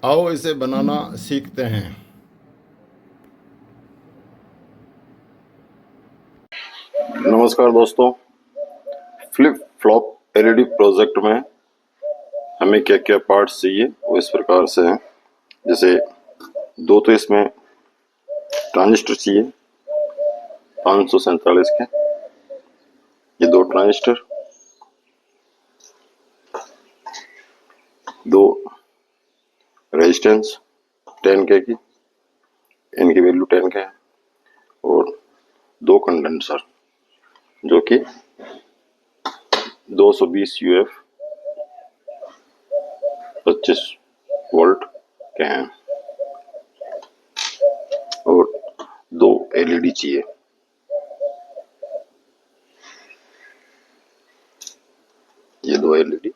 आओ इसे बनाना सीखते हैं। नमस्कार दोस्तों, फ्लिप फ्लॉप एलईडी प्रोजेक्ट में हमें क्या क्या पार्ट्स चाहिए वो इस प्रकार से हैं। जैसे दो तो इसमें ट्रांजिस्टर चाहिए 547 के, ये दो ट्रांजिस्टर, दो रेजिस्टेंस 10K की, इनकी वैल्यू 10K है, और दो कंडेंसर जो कि 220 यूएफ 25 वोल्ट के हैं, और दो एलईडी चाहिए। ये दो एलईडी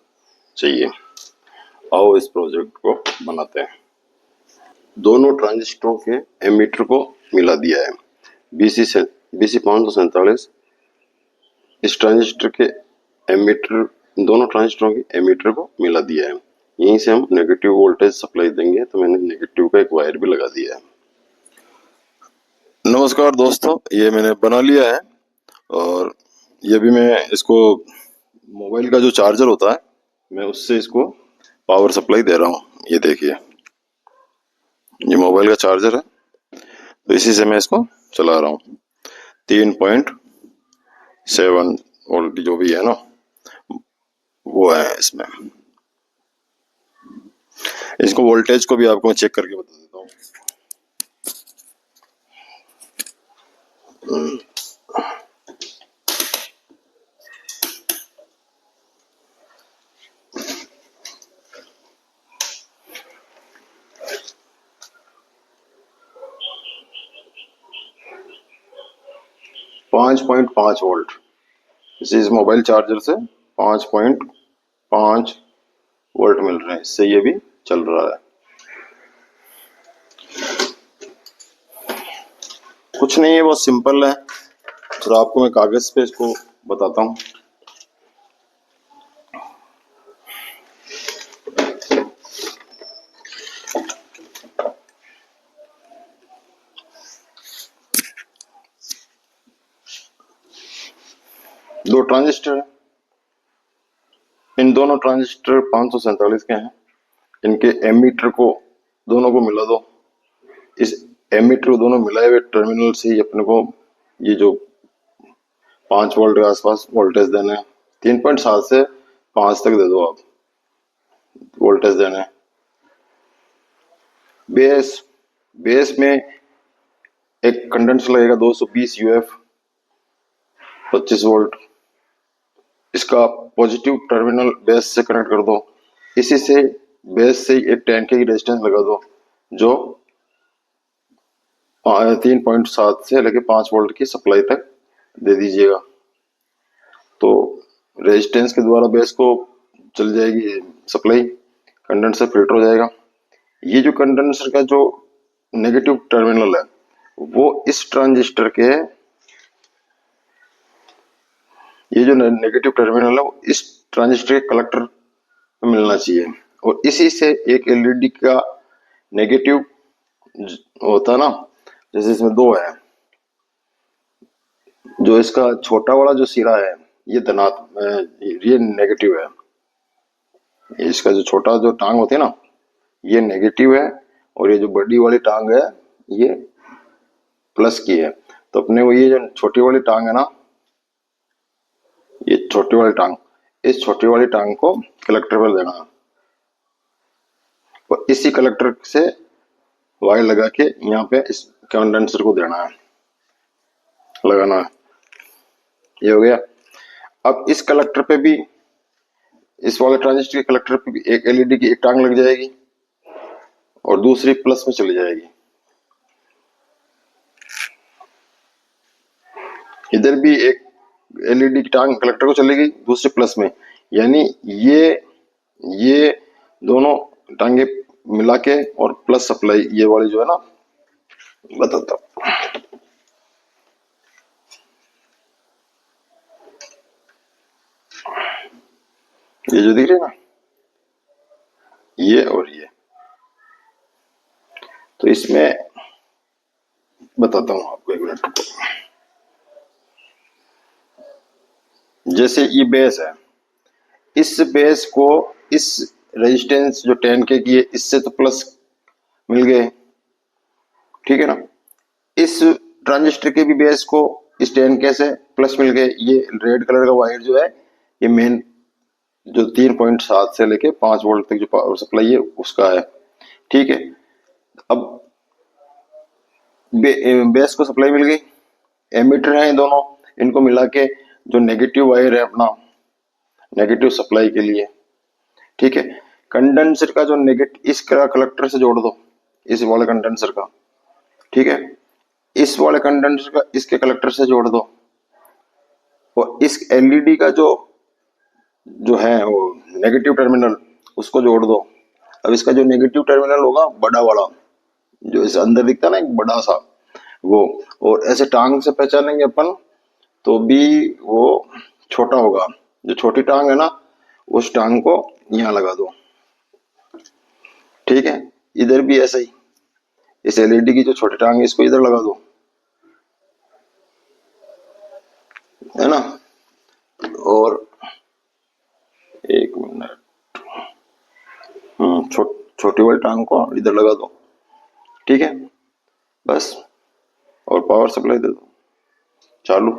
चाहिए। आओ इस प्रोजेक्ट को बनाते हैं। दोनों ट्रांजिस्टरों के एमीटर को मिला दिया है। बीसी 547 इस ट्रांजिस्टर के एमीटर, दोनों ट्रांजिस्टरों के एमीटर को मिला दिया है। यहीं से हम नेगेटिव वोल्टेज सप्लाई देंगे, तो मैंने नेगेटिव का एक वायर भी लगा दिया है। नमस्कार दोस्तों, ये मैंने बना लिया है, और ये भी मैं इसको मोबाइल का जो चार्जर होता है, मैं उससे इसको पावर सप्लाई दे रहा हूँ। ये देखिए, ये मोबाइल का चार्जर है, तो इसी से मैं इसको चला रहा हूँ। 3.7 वोल्ट जो भी है ना, वो है इसमें। इसको वोल्टेज को भी आपको चेक करके बता देता हूँ। 5.5 वोल्ट इस मोबाइल चार्जर से 5.5 वोल्ट मिल रहे हैं। इससे ये भी चल रहा है। कुछ नहीं है, बहुत सिंपल है। तो आपको मैं कागज पे इसको बताता हूँ। दो ट्रांजिस्टर है, इन दोनों ट्रांजिस्टर 547 के हैं। इनके एमीटर को दोनों को मिला दो। इस एमीटर को दोनों मिलाए हुए टर्मिनल से ही अपने को ये जो 5 वोल्ट के आसपास वोल्टेज देना है। 3.7 से 5 तक दे दो आप वोल्टेज देना है। बेस बेस में एक कंडेंसर लगेगा 220 यूएफ 25 वोल्ट। इसका पॉजिटिव टर्मिनल बेस से कनेक्ट कर दो। इसी से बेस से एक 10K की रेजिस्टेंस लगा दो, जो 3.7 से लेके 5 वोल्ट की सप्लाई तक दे दीजिएगा। तो रेजिस्टेंस के द्वारा बेस को चल जाएगी सप्लाई, कंडेंसर फिल्टर हो जाएगा। ये जो कंडेंसर का जो नेगेटिव टर्मिनल है, वो इस ट्रांजिस्टर के, ये जो नेगेटिव टर्मिनल है वो इस ट्रांजिस्टर के कलेक्टर में मिलना चाहिए। और इसी से एक एलईडी का नेगेटिव होता है ना, जैसे इसमें दो है, जो इसका छोटा वाला जो सिरा है ये धनात्मक, ये नेगेटिव है। इसका जो छोटा जो टांग होती है ना, ये नेगेटिव है, और ये जो बड़ी वाली टांग है ये प्लस की है। तो अपने को ये जो छोटी वाली टांग है ना, ये छोटी वाली टांग, इस छोटी वाली टांग को कलेक्टर पर देना है, और इसी कलेक्टर से वायर लगा के यहाँ पे इस कंडेंसर को देना है, लगाना है। ये हो गया। अब इस कलेक्टर पे भी, इस वाले ट्रांजिस्टर के कलेक्टर पे भी एक एलईडी की एक टांग लग जाएगी, और दूसरी प्लस में चली जाएगी। इधर भी एक एलईडी की टांग कलेक्टर को चलेगी, दूसरी प्लस में। यानी ये दोनों टांगे मिला के और प्लस सप्लाई ये वाली जो है ना, बताता हूं। ये जो दिख रही है ना, ये और इसमें बताता हूं आपको, एक मिनट रुको। जैसे ये बेस है, इस बेस को इस रेजिस्टेंस जो 10K की है इससे तो प्लस मिल गए, ठीक है ना। इस ट्रांजिस्टर के भी बेस को इस 10K से प्लस मिल गए। ये रेड कलर का वायर जो है ये मेन जो 3.7 से लेके 5 वोल्ट तक जो पावर सप्लाई है उसका है, ठीक है। अब बेस को सप्लाई मिल गई, एमीटर है दोनों, इनको मिला के जो नेगेटिव वायर है अपना नेगेटिव सप्लाई के लिए, ठीक है। कंडेंसर का जो नेगेटिव इसका कलेक्टर से जोड़ दो, इस वाले कंडेंसर का, ठीक है। इस वाले कंडेंसर का इसके कलेक्टर से जोड़ दो, और इस एलईडी का जो जो है वो नेगेटिव टर्मिनल उसको जोड़ दो। अब इसका जो नेगेटिव टर्मिनल होगा बड़ा वाला जो इस अंदर दिखता है ना, एक बड़ा सा वो, और ऐसे टांग से पहचानेंगे अपन तो भी वो छोटा होगा। जो छोटी टांग है ना उस टांग को यहाँ लगा दो, ठीक है। इधर भी ऐसा ही, इस एलईडी की जो छोटी टांग है इसको इधर लगा दो, है ना। और एक मिनट, छोटी वाली टांग को इधर लगा दो, ठीक है बस। और पावर सप्लाई दे दो, चालू।